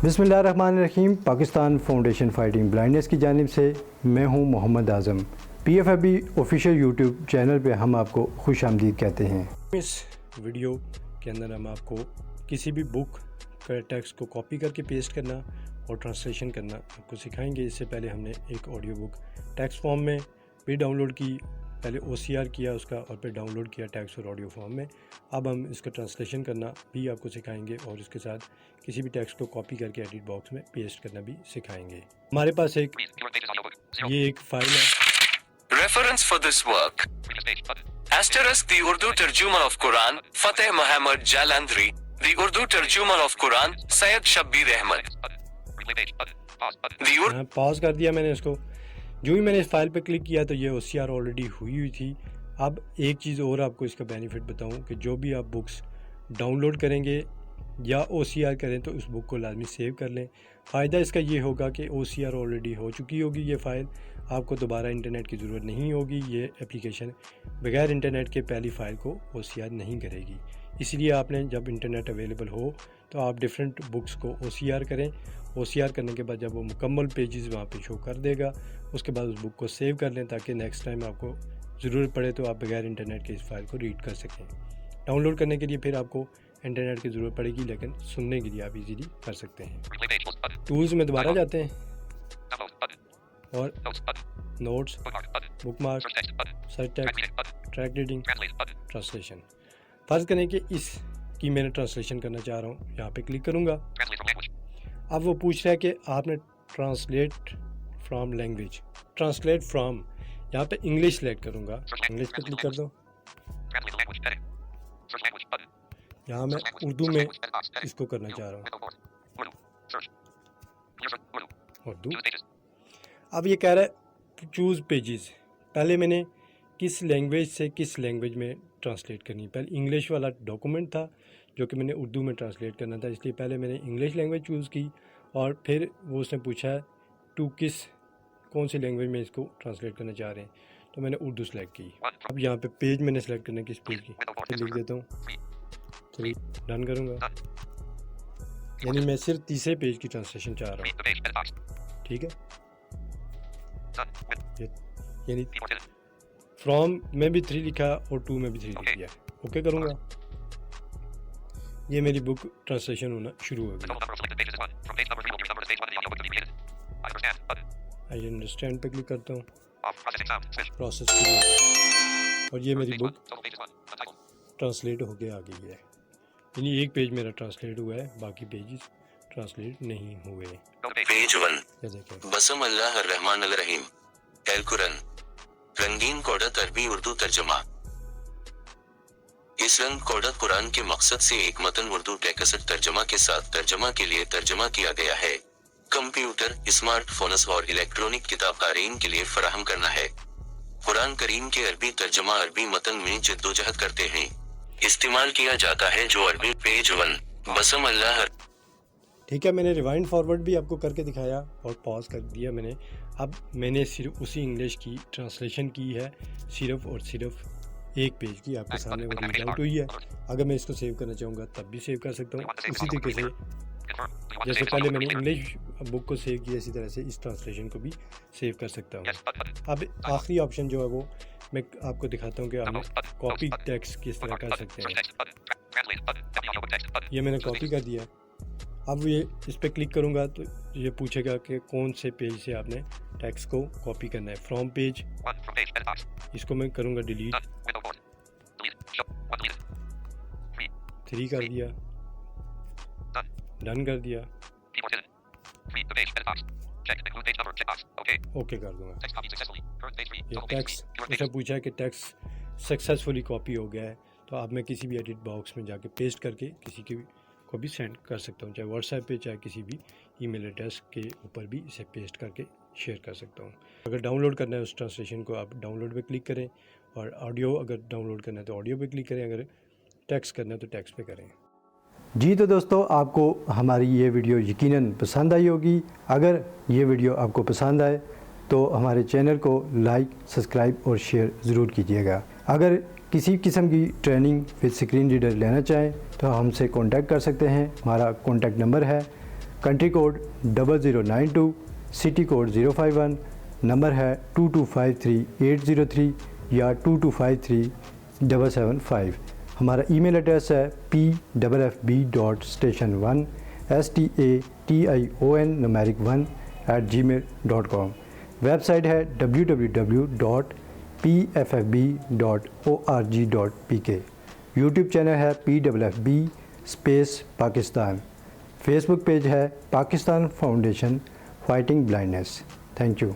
बिस्मिल्लाहिर्रहमानिर्रहीम। Pakistan foundation fighting blindness की जानिब से मैं हूं मोहम्मद आज़म। PFFB ऑफिशियल यूट्यूब चैनल पे हम आपको खुश आमदीद कहते हैं। इस वीडियो के अंदर हम आपको किसी भी बुक का टेक्स्ट को कॉपी करके पेस्ट करना और ट्रांसलेशन करना आपको सिखाएंगे। इससे पहले हमने एक ऑडियो बुक टेक्स्ट फॉर्म में भी डाउनलोड की, पहले OCR किया उसका और फिर डाउनलोड किया टेक्स्ट और ऑडियो फॉर्म में। अब हम इसका ट्रांसलेशन करना भी आपको सिखाएंगे और इसके साथ किसी भी टेक्स्ट को कॉपी करके एडिट बॉक्स में पेस्ट करना भी सिखाएंगे। हमारे पास ये एक फाइल है। Reference for this work. Asterisk the Urdu Tarjuma of Quran, Fateh Muhammad Jalandhari, the Urdu Tarjuma of Quran, Syed Shabbir Ahmad. Pause कर दिया मैंने इसको। जो ही मैंने इस फाइल पे क्लिक किया तो ये OCR ऑलरेडी हुई थी। अब एक चीज़ और आपको इसका बेनिफिट बताऊं कि जो भी आप बुक्स डाउनलोड करेंगे या OCR करें तो उस बुक को लाजमी सेव कर लें। फ़ायदा इसका ये होगा कि OCR ऑलरेडी हो चुकी होगी ये फ़ाइल, आपको दोबारा इंटरनेट की ज़रूरत नहीं होगी। ये एप्लीकेशन बगैर इंटरनेट के पहली फ़ाइल को OCR नहीं करेगी। इसलिए आपने जब इंटरनेट अवेलेबल हो तो आप डिफरेंट बुक्स को OCR करें। OCR करने के बाद जब वो मुकम्मल पेजेस वहाँ पे शो कर देगा, उसके बाद उस बुक को सेव कर लें ताकि नेक्स्ट टाइम आपको ज़रूरत पड़े तो आप बगैर इंटरनेट के इस फाइल को रीड कर सकें। डाउनलोड करने के लिए फिर आपको इंटरनेट की ज़रूरत पड़ेगी, लेकिन सुनने के लिए आप इजीली कर सकते हैं। टूल्स में दोबारा जाते हैं और notes, bookmark, search text, track reading, translation. फ़र्ज़ करें कि इसकी मैंने ट्रांसलेशन करना चाह रहा हूँ, यहाँ पे क्लिक करूँगा। अब वो पूछ रहा है कि आपने translate from language, translate from, यहाँ पे इंग्लिश सेलेक्ट करूँगा, इंग्लिश पे क्लिक कर दो। यहाँ मैं उर्दू में इसको करना चाह रहा हूँ, उर्दू। अब ये कह रहा है चूज़ पेजेस। पहले मैंने किस लैंग्वेज से किस लैंग्वेज में ट्रांसलेट करनी। पहले इंग्लिश वाला डॉक्यूमेंट था जो कि मैंने उर्दू में ट्रांसलेट करना था, इसलिए पहले मैंने इंग्लिश लैंग्वेज चूज़ की और फिर वो उसने पूछा है टू कौन सी लैंग्वेज में इसको ट्रांसलेट करना चाह रहे हैं, तो मैंने उर्दू सेलेक्ट की। अब यहाँ पे पेज मैंने सेलेक्ट करना किस पेज की, तो लिख देता हूँ 3, डन करूँगा। यानी मैं सिर्फ तीसरे पेज की ट्रांसलेशन चाह रहा हूँ, ठीक है। यानी फ्रॉम में भी 3 लिखा और 2 में भी 3 लिख दिया। ओके करूँगा, ये मेरी बुक ट्रांसलेशन होना शुरू हो गई। आई अंडरस्टैंड पे क्लिक करता हूँ, प्रोसेस शुरू हो गया और ये मेरी बुक ट्रांसलेट होके आ गई है। यानी एक पेज मेरा ट्रांसलेट हुआ है, बाकी पेजेस ट्रांसलेट नहीं हुए। पेज 1 बसम अल्लाह रहमान रहीम एल कुरान रंगीन कोडत अरबी उर्दू तर्जमा। इस रंग कोडत कुरान के मकसद से एक मतन उर्दू टेक्स्ट तर्जमा के साथ तर्जमा के लिए तर्जमा किया गया है। कंप्यूटर, स्मार्टफोन्स और इलेक्ट्रॉनिक किताब कारीन के लिए फराहम करना है। कुरान करीम के अरबी तर्जमा अरबी मतन में जद्दोजहद करते हैं इस्तेमाल किया जाता है जो अरबी। पेज 1 बसम अल्लाह। ठीक है, मैंने रिवाइंड फॉरवर्ड भी आपको करके दिखाया और पॉज कर दिया मैंने। अब मैंने सिर्फ उसी इंग्लिश की ट्रांसलेशन की है, सिर्फ और सिर्फ एक पेज की आपके सामने वो रीड आउट हुई है। अगर मैं इसको सेव करना चाहूँगा तब भी सेव कर सकता हूँ उसी तरीके से जैसे पहले मैंने इंग्लिश बुक को सेव किया, इसी तरह से इस ट्रांसलेशन को भी सेव कर सकता हूँ। अब आखिरी ऑप्शन जो है वो मैं आपको दिखाता हूँ कि हम कॉपी टेक्स्ट किस तरह कर सकते हैं। ये मैंने कॉपी कर दिया। अब ये इस पर क्लिक करूँगा तो ये पूछेगा कि कौन से पेज से आपने टेक्स्ट को कॉपी करना है। फ्रॉम पेज, इसको मैं करूँगा डिलीट, 3 कर दिया, डन कर दिया, ओके कर दूँगा। ये टेक्स्ट उसने पूछा है कि टेक्स्ट सक्सेसफुली कॉपी हो गया है, तो अब मैं किसी भी एडिट बॉक्स में जाके पेस्ट करके किसी की को भी सेंड कर सकता हूँ, चाहे व्हाट्सएप पे चाहे किसी भी ईमेल एड्रेस के ऊपर भी इसे पेस्ट करके शेयर कर सकता हूँ। अगर डाउनलोड करना है उस ट्रांसलेशन को आप डाउनलोड पे क्लिक करें, और ऑडियो अगर डाउनलोड करना है तो ऑडियो पे क्लिक करें, अगर टेक्स्ट करना है तो टेक्स्ट पे करें। जी तो दोस्तों, आपको हमारी ये वीडियो यकीनन पसंद आई होगी। अगर ये वीडियो आपको पसंद आए तो हमारे चैनल को लाइक, सब्सक्राइब और शेयर ज़रूर कीजिएगा। अगर किसी किस्म की ट्रेनिंग विद स्क्रीन रीडर लेना चाहें तो हमसे कांटेक्ट कर सकते हैं। हमारा कांटेक्ट नंबर है country code 0092, city code 051, number है 2253803 या 2253775। हमारा ईमेल एड्रेस है pffb.station1 वेबसाइट है www.pffb.org.pk। यूट्यूब चैनल है PFFB पाकिस्तान। फेसबुक पेज है Pakistan foundation fighting blindness. Thank you.